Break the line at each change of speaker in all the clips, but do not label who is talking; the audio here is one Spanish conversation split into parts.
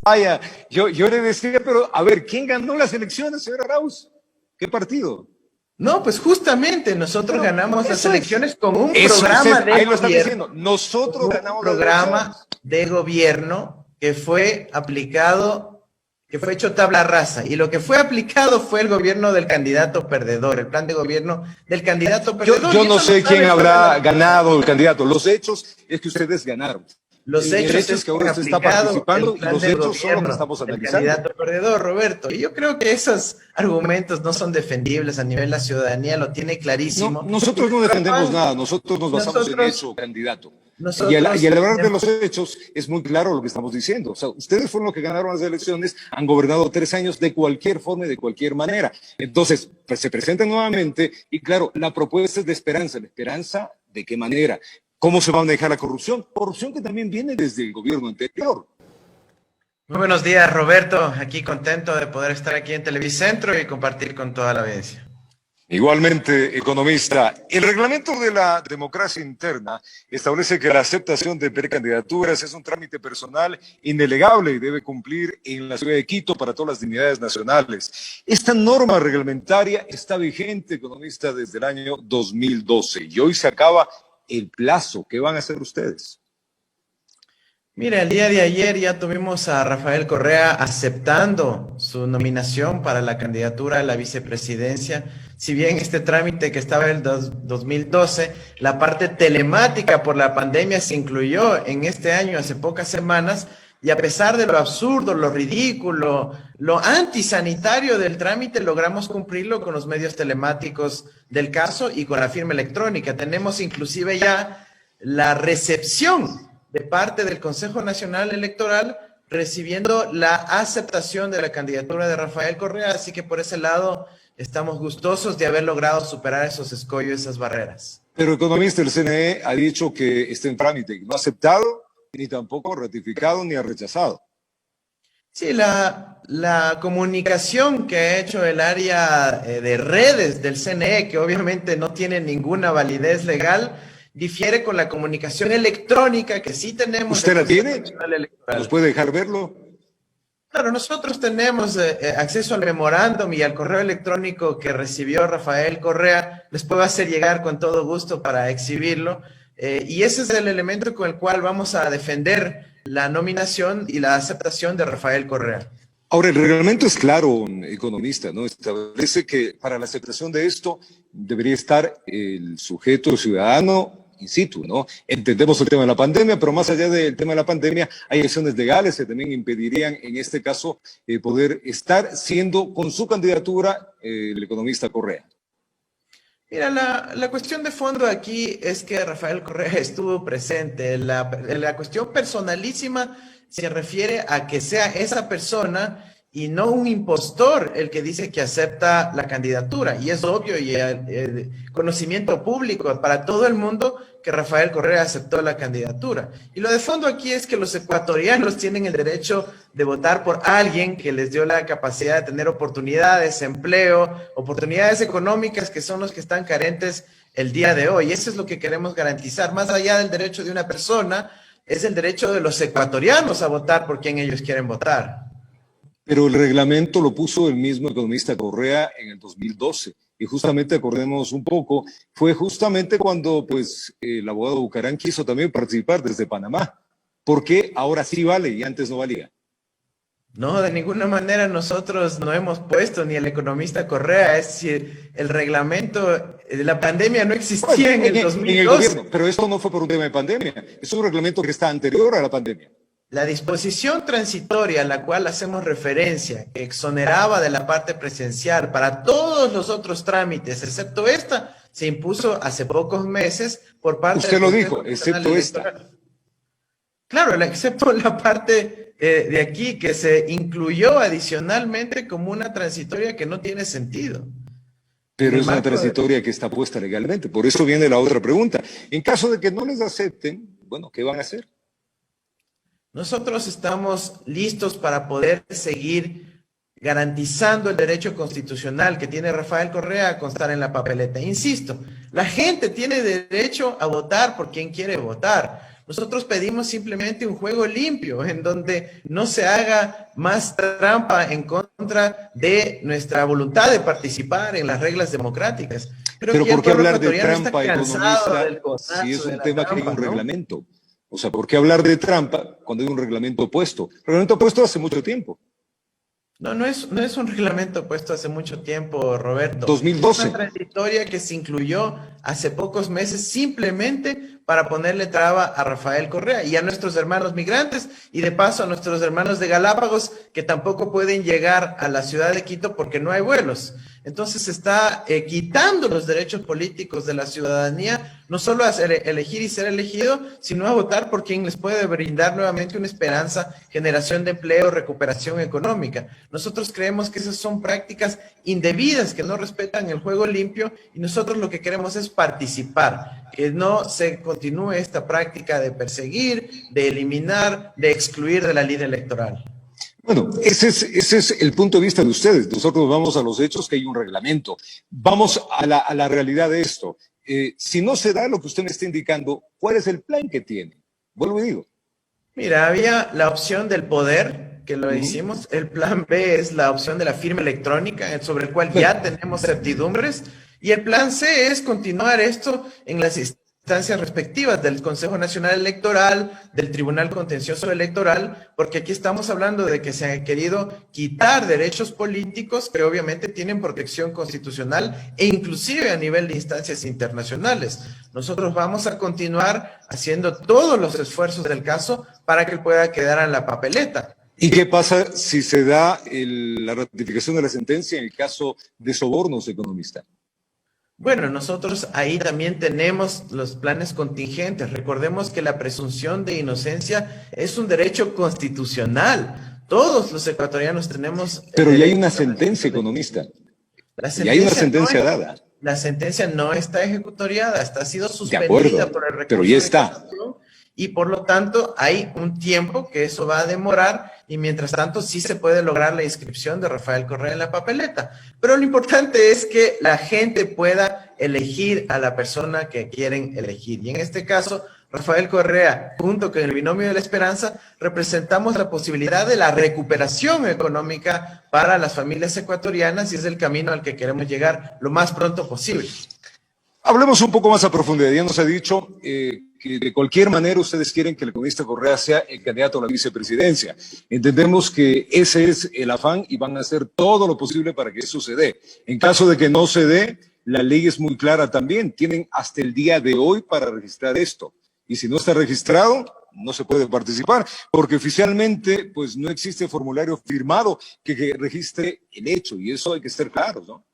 Vaya, yo le decía, pero a ver, ¿quién ganó las elecciones, señor Arauz? ¿Qué partido?
No, pues justamente nosotros
Pero
ganamos las
eso es.
elecciones con un
Eso
programa
usted,
de
ahí lo está diciendo.
gobierno,
Nosotros
con un
ganamos las
programa
elecciones.
de gobierno que fue aplicado, que fue hecho tabla rasa. Y lo que fue aplicado fue el gobierno del candidato perdedor, el plan de gobierno del candidato perdedor.
Yo
Y
no
eso lo
sé quién
sabe toda
habrá
la población.
ganado el candidato. Los hechos es que ustedes ganaron.
Los
El
hechos
hecho es
es
que
que han
ahora usted está
aplicado el
participando y
plan
los
de
hechos son lo que
gobierno
estamos
del
analizando.
candidato perdedor, Roberto. Y yo creo que esos argumentos no son defendibles a nivel, la ciudadanía lo tiene
No,
clarísimo. Y
nosotros no
nuestro
defendemos
afán,
nnosotros nos basamos en
nosotros,
hecho, candidato. Y
nosotros
al hablar de
tenemos.
los hechos, es muy claro lo que estamos diciendo. O sea, ustedes fueron los que ganaron las elecciones, han gobernado 3 años de cualquier forma y de cualquier manera. Entonces, pues, se presentan nuevamente y claro, la propuesta es de esperanza. ¿La esperanza de qué manera? ¿Cómo se va a manejar la corrupción? Corrupción que también viene desde el gobierno anterior.
Muy buenos días, Roberto. Aquí contento de poder estar aquí en Televicentro y compartir con toda la audiencia.
Igualmente, economista, el reglamento de la democracia interna establece que la aceptación de precandidaturas es un trámite personal indelegable y debe cumplir en la ciudad de Quito para todas las dignidades nacionales. Esta norma reglamentaria está vigente, economista, desde el año 2012 y hoy se acaba el plazo. ¿Qué van a hacer ustedes?
Mira, el día de ayer ya tuvimos a Rafael Correa aceptando su nominación para la candidatura a la vicepresidencia. Si bien este trámite que estaba en el 2012, la parte telemática por la pandemia se incluyó en este año, hace pocas semanas, y a pesar de lo absurdo, lo ridículo, lo antisanitario del trámite, logramos cumplirlo con los medios telemáticos del caso y con la firma electrónica. Tenemos inclusive ya la recepción de parte del Consejo Nacional Electoral recibiendo la aceptación de la candidatura de Rafael Correa, así que por ese lado estamos gustosos de haber logrado superar esos escollos, esas barreras.
Pero, economista, el CNE ha dicho que está en trámite, que no ha aceptado, ni tampoco ha ratificado, ni ha rechazado.
Sí, la comunicación que ha hecho el área de redes del CNE, que obviamente no tiene ninguna validez legal, difiere con la comunicación electrónica que sí tenemos.
¿Usted la tiene? ¿Nos
Electoral.
puede dejar verlo?
Claro, nosotros tenemos acceso al memorándum y al correo electrónico que recibió Rafael Correa. Les puedo hacer llegar con todo gusto para exhibirlo. Y ese es el elemento con el cual vamos a defender la nominación y la aceptación de Rafael Correa.
Ahora, el reglamento es claro, economista, ¿no? Establece que para la aceptación de esto debería estar el sujeto ciudadano in situ, ¿no? Entendemos el tema de la pandemia, pero más allá del tema de la pandemia, hay acciones legales que también impedirían, en este caso, poder estar siendo con su candidatura el economista Correa.
Mira, la cuestión de fondo aquí es que Rafael Correa estuvo presente. La cuestión personalísima se refiere a que sea esa persona y no un impostor el que dice que acepta la candidatura. Y es obvio y el conocimiento público para todo el mundo que Rafael Correa aceptó la candidatura. Y lo de fondo aquí es que los ecuatorianos tienen el derecho de votar por alguien que les dio la capacidad de tener oportunidades, empleo, oportunidades económicas que son los que están carentes el día de hoy. Eso es lo que queremos garantizar. Más allá del derecho de una persona, es el derecho de los ecuatorianos a votar por quien ellos quieren votar.
Pero el reglamento lo puso el mismo economista Correa en el 2012. Y justamente, acordemos un poco, fue justamente cuando pues, el abogado Bucarán quiso también participar desde Panamá. ¿Por qué ahora sí vale y antes no valía?
No, de ninguna manera nosotros no hemos puesto ni el economista Correa, es decir, el reglamento de la pandemia no existía en el 2012.
En el gobierno, pero esto no fue por un tema de pandemia, es un reglamento que está anterior a la pandemia.
La disposición transitoria a la cual hacemos referencia, que exoneraba de la parte presencial para todos los otros trámites, excepto esta, se impuso hace pocos meses por parte
Usted lo
Consejo
dijo,
Nacional
excepto
Electoral.
esta.
Claro, excepto la parte de aquí que se incluyó adicionalmente como una transitoria que no tiene sentido.
Pero es una transitoria que está puesta legalmente. Por eso viene la otra pregunta. En caso de que no les acepten, bueno, ¿qué van a hacer?
Nosotros estamos listos para poder seguir garantizando el derecho constitucional que tiene Rafael Correa a constar en la papeleta. Insisto, la gente tiene derecho a votar por quien quiere votar. Nosotros pedimos simplemente un juego limpio, en donde no se haga más trampa en contra de nuestra voluntad de participar en las reglas democráticas. Creo
Pero
que ya
¿por
el
qué
pueblo
hablar de
ecuatoriano está
trampa
cansado
economista
del
si es
conazo, de
un
la
tema que hay
trampa,
un
¿no?
reglamento? O sea, ¿por qué hablar de trampa cuando hay un reglamento puesto? Reglamento puesto hace mucho tiempo,
No, no es un reglamento puesto hace mucho tiempo, Roberto. Es una
2012.
transitoria que se incluyó hace pocos meses simplemente para ponerle traba a Rafael Correa y a nuestros hermanos migrantes y de paso a nuestros hermanos de Galápagos que tampoco pueden llegar a la ciudad de Quito porque no hay vuelos. Entonces se está quitando los derechos políticos de la ciudadanía, no solo a elegir y ser elegido, sino a votar por quien les puede brindar nuevamente una esperanza, generación de empleo, recuperación económica. Nosotros creemos que esas son prácticas indebidas, que no respetan el juego limpio y nosotros lo que queremos es participar, que no se continúe esta práctica de perseguir, de eliminar, de excluir de la línea electoral.
Bueno, ese es el punto de vista de ustedes. Nosotros vamos a los hechos, que hay un reglamento. Vamos a la realidad de esto. Si no se da lo que usted me está indicando, ¿cuál es el plan que tiene? Vuelvo y digo.
Mira, había la opción del poder, que lo hicimos. El plan B es la opción de la firma electrónica, sobre el cual ya tenemos certidumbres. Y el plan C es continuar esto en las instancias respectivas del Consejo Nacional Electoral, del Tribunal Contencioso Electoral, porque aquí estamos hablando de que se han querido quitar derechos políticos que obviamente tienen protección constitucional e inclusive a nivel de instancias internacionales. Nosotros vamos a continuar haciendo todos los esfuerzos del caso para que él pueda quedar en la papeleta.
¿Y qué pasa si se da la ratificación de la sentencia en el caso de sobornos, economista?
Bueno, nosotros ahí también tenemos los planes contingentes. Recordemos que la presunción de inocencia es un derecho constitucional. Todos los ecuatorianos tenemos el
Pero ya hay
derecho
una
a la
sentencia,
presunción de
economista.
inocencia.
Y hay una sentencia dada.
La sentencia no está ejecutoriada, ha sido
De
suspendida
acuerdo,
por el
pero
recurso
ya
de
está.
casación y por lo tanto hay un tiempo que eso va a demorar y mientras tanto sí se puede lograr la inscripción de Rafael Correa en la papeleta. Pero lo importante es que la gente pueda elegir a la persona que quieren elegir. Y en este caso, Rafael Correa, junto con el Binomio de la Esperanza, representamos la posibilidad de la recuperación económica para las familias ecuatorianas y es el camino al que queremos llegar lo más pronto posible.
Hablemos un poco más a profundidad. Ya nos ha dicho que de cualquier manera ustedes quieren que el economista Correa sea el candidato a la vicepresidencia. Entendemos que ese es el afán y van a hacer todo lo posible para que eso se dé. En caso de que no se dé, la ley es muy clara también. Tienen hasta el día de hoy para registrar esto. Y si no está registrado, no se puede participar, porque oficialmente pues no existe formulario firmado que registre el hecho, y eso hay que ser claros, ¿no?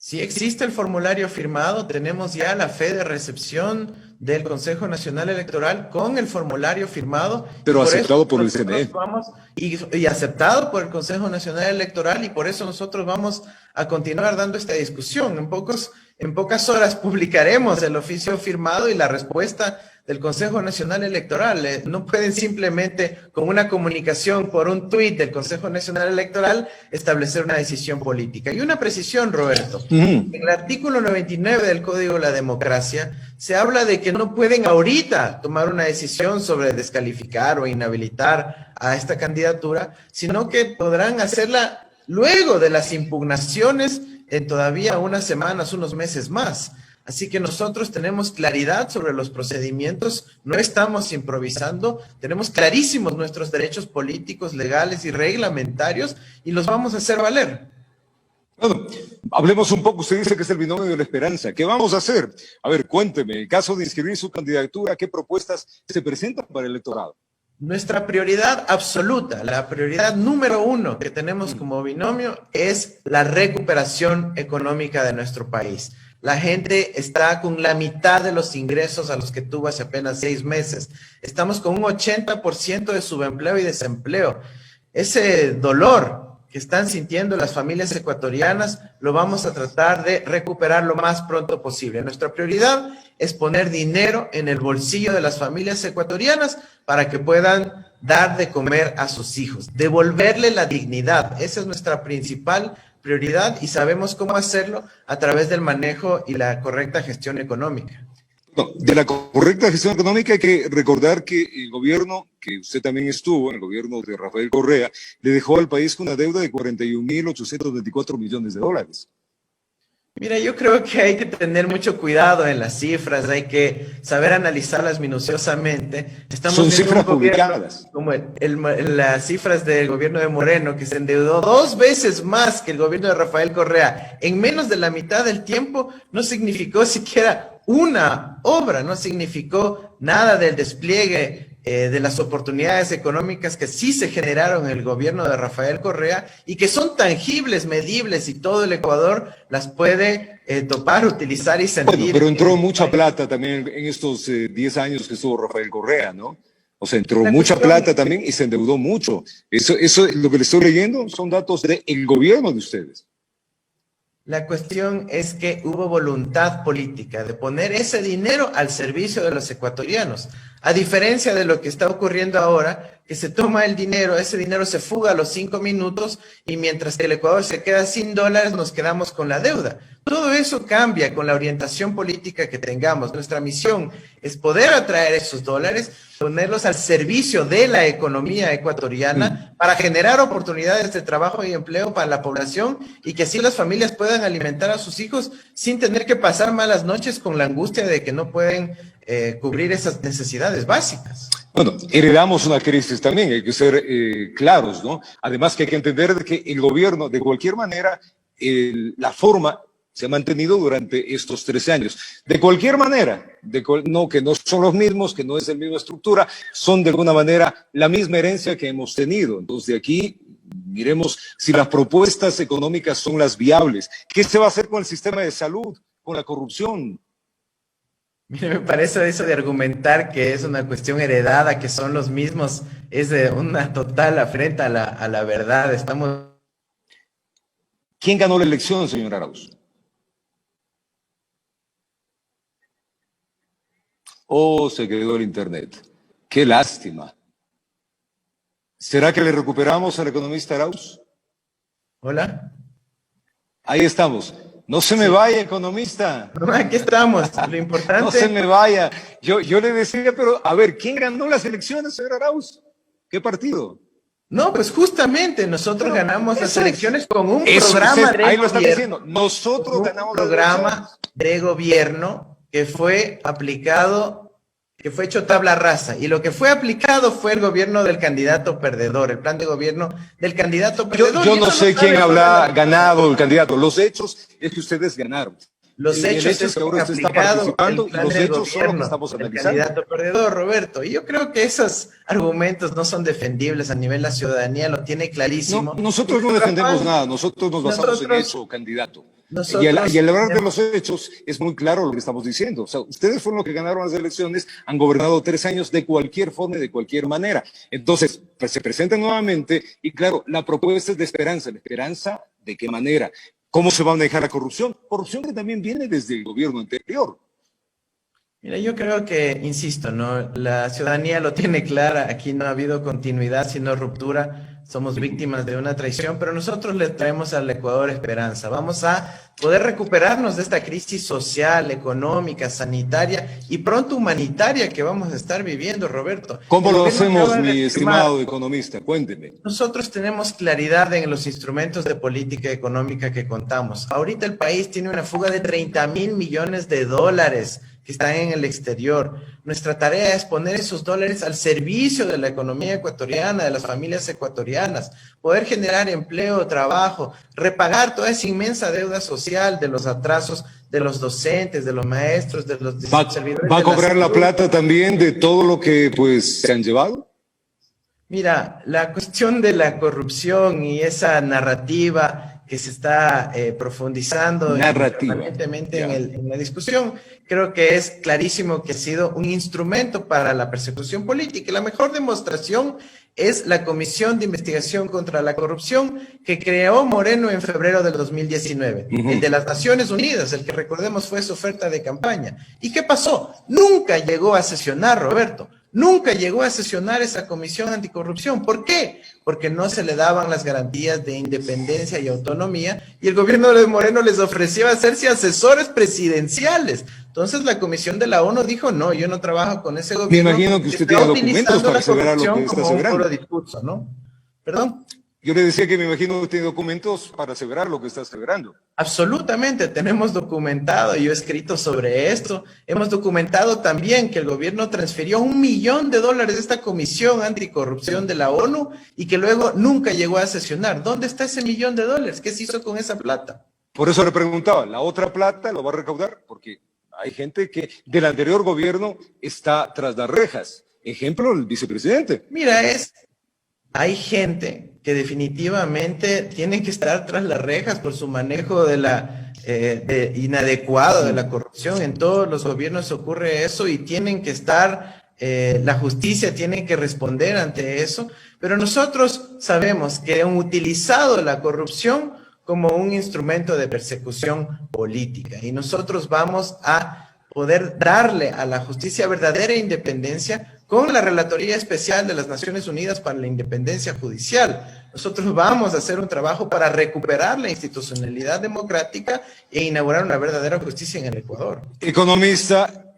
Si existe el formulario firmado, tenemos ya la fe de recepción del Consejo Nacional Electoral con el formulario firmado.
Pero
por
aceptado
eso
por el
nosotros
CNE.
y aceptado por el Consejo Nacional Electoral y por eso nosotros vamos a continuar dando esta discusión. En pocas horas publicaremos el oficio firmado y la respuesta del Consejo Nacional Electoral. No pueden simplemente con una comunicación por un tuit del Consejo Nacional Electoral establecer una decisión política. Y una precisión, Roberto. En el artículo 99 del Código de la Democracia se habla de que no pueden ahorita tomar una decisión sobre descalificar o inhabilitar a esta candidatura, sino que podrán hacerla luego de las impugnaciones en todavía unas semanas, unos meses más. Así que nosotros tenemos claridad sobre los procedimientos, no estamos improvisando, tenemos clarísimos nuestros derechos políticos, legales y reglamentarios y los vamos a hacer valer.
Bueno, hablemos un poco, usted dice que es el binomio de la esperanza. ¿Qué vamos a hacer? A ver, cuénteme, en caso de inscribir su candidatura, ¿qué propuestas se presentan para el electorado?
Nuestra prioridad absoluta, la prioridad número uno que tenemos como binomio es la recuperación económica de nuestro país. La gente está con la mitad de los ingresos a los que tuvo hace apenas 6 meses. Estamos con un 80% de subempleo y desempleo. Ese dolor que están sintiendo las familias ecuatorianas lo vamos a tratar de recuperar lo más pronto posible. Nuestra prioridad es poner dinero en el bolsillo de las familias ecuatorianas para que puedan dar de comer a sus hijos, devolverle la dignidad. Esa es nuestra principal prioridad y sabemos cómo hacerlo a través del manejo y la correcta gestión económica.
No, de la correcta gestión económica hay que recordar que el gobierno, que usted también estuvo, en el gobierno de Rafael Correa, le dejó al país con una deuda de 41.824 millones de dólares.
Mira, yo creo que hay que tener mucho cuidado en las cifras, hay que saber analizarlas minuciosamente. Estamos
Son
viendo
cifras
un gobierno
publicadas.
como las cifras del gobierno de Moreno, que se endeudó 2 veces más que el gobierno de Rafael Correa en menos de la mitad del tiempo, no significó siquiera una obra, no significó nada del despliegue de las oportunidades económicas que sí se generaron en el gobierno de Rafael Correa y que son tangibles, medibles y todo el Ecuador las puede topar, utilizar y sentir.
Bueno, pero entró mucha plata también en estos 10 años que estuvo Rafael Correa, ¿no? O sea, entró mucha plata también y se endeudó mucho. Eso lo que le estoy leyendo son datos del gobierno de ustedes.
La cuestión es que hubo voluntad política de poner ese dinero al servicio de los ecuatorianos. A diferencia de lo que está ocurriendo ahora, que se toma el dinero, ese dinero se fuga a los 5 minutos y mientras que el Ecuador se queda sin dólares, nos quedamos con la deuda. Todo eso cambia con la orientación política que tengamos. Nuestra misión es poder atraer esos dólares, ponerlos al servicio de la economía ecuatoriana para generar oportunidades de trabajo y empleo para la población y que así las familias puedan alimentar a sus hijos sin tener que pasar malas noches con la angustia de que no pueden cubrir esas necesidades básicas.
Bueno, heredamos una crisis también, hay que ser claros, ¿no? Además que hay que entender que el gobierno, de cualquier manera, la forma se ha mantenido durante estos 13 años. De cualquier manera, no, que no son los mismos, que no es la misma estructura, son de alguna manera la misma herencia que hemos tenido. Entonces, de aquí miremos si las propuestas económicas son las viables. ¿Qué se va a hacer con el sistema de salud, con la corrupción?
Mire, me parece eso de argumentar que es una cuestión heredada, que son los mismos, es de una total afrenta a la verdad.
¿Quién ganó la elección, señor Arauz? Oh, se quedó el internet. Qué lástima. ¿Será que le recuperamos al economista Arauz?
Hola.
Ahí estamos. No se me vaya, economista.
No, aquí estamos. Lo importante.
No se me vaya. Yo le decía, pero a ver, ¿quién ganó las elecciones, señor Arauz? ¿Qué partido?
No, pues justamente nosotros ganamos las elecciones con un
eso,
programa de
ahí lo está
gobierno.
diciendo. Nosotros ganamos
un programa de gobierno que fue aplicado, que fue hecho tabla rasa. Y lo que fue aplicado fue el gobierno del candidato perdedor, el plan de gobierno del candidato perdedor.
Yo no sé quién habrá ganado el candidato. Los hechos es que ustedes ganaron.
Los hechos es que ahora usted está participando y los hechos son los que
estamos
el
analizando.
Candidato perdedor, Roberto. Y yo creo que esos argumentos no son defendibles a nivel la ciudadanía, lo tiene clarísimo.
No, nosotros no defendemos nada, nosotros nos basamos en eso, candidato. Y al hablar de los hechos, es muy claro lo que estamos diciendo. O sea, ustedes fueron los que ganaron las elecciones, han gobernado 3 años de cualquier forma y de cualquier manera. Entonces, pues, se presentan nuevamente y claro, la propuesta es de esperanza. ¿La esperanza de qué manera? ¿Cómo se va a manejar la corrupción? Corrupción que también viene desde el gobierno anterior.
Mira, yo creo que, insisto, ¿no? La ciudadanía lo tiene clara, aquí no ha habido continuidad, sino ruptura, somos víctimas de una traición, pero nosotros le traemos al Ecuador esperanza. Vamos a poder recuperarnos de esta crisis social, económica, sanitaria y pronto humanitaria que vamos a estar viviendo, Roberto.
¿Cómo lo hacemos, mi estimado economista? Cuénteme.
Nosotros tenemos claridad en los instrumentos de política económica que contamos. Ahorita el país tiene una fuga de 30.000 millones de dólares que están en el exterior. Nuestra tarea es poner esos dólares al servicio de la economía ecuatoriana, de las familias ecuatorianas, poder generar empleo, trabajo, repagar toda esa inmensa deuda social de los atrasos de los docentes, de los maestros, de los servidores.
¿Va a cobrar la plata también de todo lo que pues se han llevado?
Mira, la cuestión de la corrupción y esa narrativa que se está profundizando permanentemente en la discusión, creo que es clarísimo que ha sido un instrumento para la persecución política. Y la mejor demostración es la Comisión de Investigación contra la Corrupción que creó Moreno en febrero del 2019, el de las Naciones Unidas, el que recordemos fue su oferta de campaña. ¿Y qué pasó? Nunca llegó a sesionar, Roberto. Nunca llegó a sesionar esa comisión anticorrupción. ¿Por qué? Porque no se le daban las garantías de independencia y autonomía y el gobierno de Moreno les ofreció hacerse asesores presidenciales. Entonces la comisión de la ONU dijo, no, yo no trabajo con ese gobierno.
Me imagino que usted tiene documentos para aseverar lo que está aseverando.
Un foro discurso, ¿no? ¿Perdón?
Yo le decía que me imagino que usted tiene documentos para aseverar lo que está aseverando.
Absolutamente, tenemos documentado, yo he escrito sobre esto, hemos documentado también que el gobierno transfirió $1 millón de esta comisión anticorrupción de la ONU y que luego nunca llegó a sesionar. ¿Dónde está ese $1 millón? ¿Qué se hizo con esa plata?
Por eso le preguntaba, ¿la otra plata lo va a recaudar? Porque hay gente que del anterior gobierno está tras las rejas. Ejemplo, el vicepresidente.
Mira, hay gente que definitivamente tiene que estar tras las rejas por su manejo de inadecuado de la corrupción. En todos los gobiernos ocurre eso y tienen que estar, la justicia tiene que responder ante eso. Pero nosotros sabemos que han utilizado la corrupción como un instrumento de persecución política y nosotros vamos a poder darle a la justicia verdadera independencia con la Relatoría Especial de las Naciones Unidas para la Independencia Judicial. Nosotros vamos a hacer un trabajo para recuperar la institucionalidad democrática e inaugurar una verdadera justicia en el Ecuador.
Economista,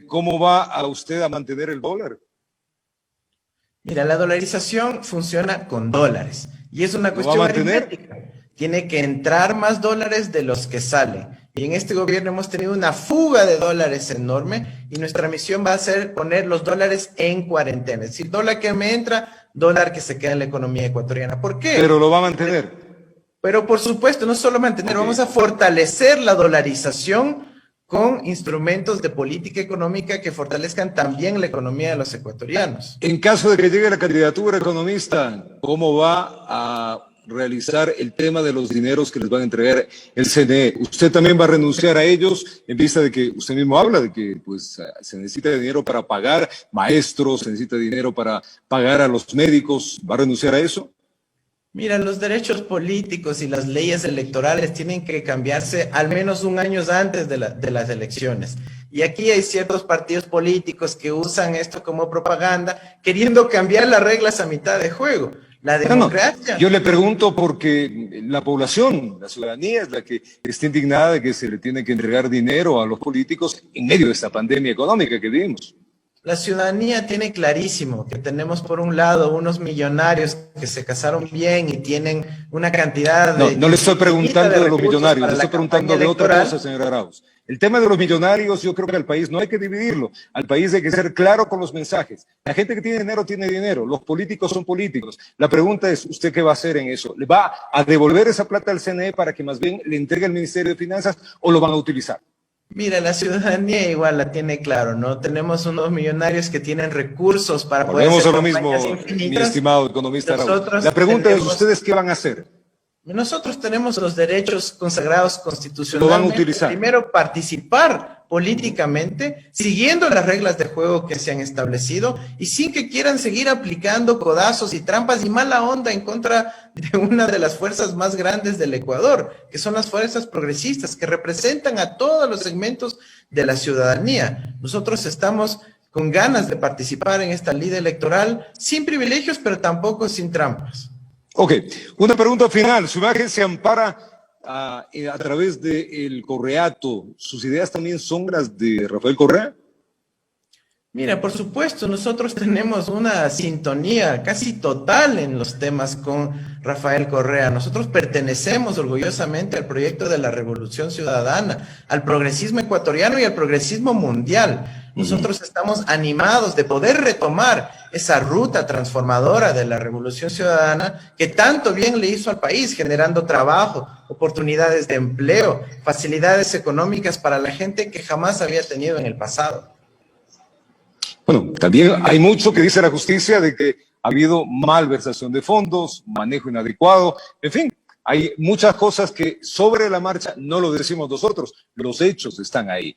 ¿cómo va a usted a mantener el dólar?
Mira, la dolarización funciona con dólares y es una cuestión aritmética. Tiene que entrar más dólares de los que salen. Y en este gobierno hemos tenido una fuga de dólares enorme y nuestra misión va a ser poner los dólares en cuarentena. Es decir, dólar que me entra, dólar que se queda en la economía ecuatoriana. ¿Por qué?
Pero lo va a mantener.
Pero por supuesto, no solo mantener, vamos a fortalecer la dolarización con instrumentos de política económica que fortalezcan también la economía de los ecuatorianos.
En caso de que llegue la candidatura economista, ¿cómo va a realizar el tema de los dineros que les van a entregar el CNE? ¿Usted también va a renunciar a ellos en vista de que usted mismo habla de que pues se necesita dinero para pagar maestros, se necesita dinero para pagar a los médicos? ¿Va a renunciar a eso?
Mira, los derechos políticos y las leyes electorales tienen que cambiarse al menos un año antes de las elecciones. Y aquí hay ciertos partidos políticos que usan esto como propaganda, queriendo cambiar las reglas a mitad de juego. La democracia.
No, yo le pregunto porque la población, la ciudadanía es la que está indignada de que se le tiene que entregar dinero a los políticos en medio de esta pandemia económica que vivimos.
La ciudadanía tiene clarísimo que tenemos por un lado unos millonarios que se casaron bien y tienen una cantidad de...
No le estoy preguntando de los millonarios, le estoy preguntando de otra cosa, señor Arauz. El tema de los millonarios, yo creo que al país no hay que dividirlo. Al país hay que ser claro con los mensajes. La gente que tiene dinero, los políticos son políticos. La pregunta es, ¿usted qué va a hacer en eso? ¿Le va a devolver esa plata al CNE para que más bien le entregue al Ministerio de Finanzas o lo van a utilizar?
Mira, la ciudadanía igual la tiene claro, ¿no? Tenemos unos millonarios que tienen recursos para poder
hacer
hacer
lo mismo, mi estimado economista Arauz. La pregunta es, ¿ustedes qué van a hacer?
Nosotros tenemos los derechos consagrados constitucionalmente.
Lo van a utilizar.
Primero, participar políticamente, siguiendo las reglas de juego que se han establecido y sin que quieran seguir aplicando codazos y trampas y mala onda en contra de una de las fuerzas más grandes del Ecuador, que son las fuerzas progresistas, que representan a todos los segmentos de la ciudadanía. Nosotros estamos con ganas de participar en esta lida electoral sin privilegios, pero tampoco sin trampas.
Ok, una pregunta final. Su imagen se ampara a través del Correato. ¿Sus ideas también son las de Rafael Correa?
Mira, por supuesto, nosotros tenemos una sintonía casi total en los temas con Rafael Correa. Nosotros pertenecemos orgullosamente al proyecto de la Revolución Ciudadana, al progresismo ecuatoriano y al progresismo mundial. Nosotros estamos animados de poder retomar esa ruta transformadora de la Revolución Ciudadana que tanto bien le hizo al país, generando trabajo, oportunidades de empleo, facilidades económicas para la gente que jamás había tenido en el pasado.
Bueno, también hay mucho que dice la justicia de que ha habido malversación de fondos, manejo inadecuado, en fin, hay muchas cosas que sobre la marcha no lo decimos nosotros, los hechos están ahí.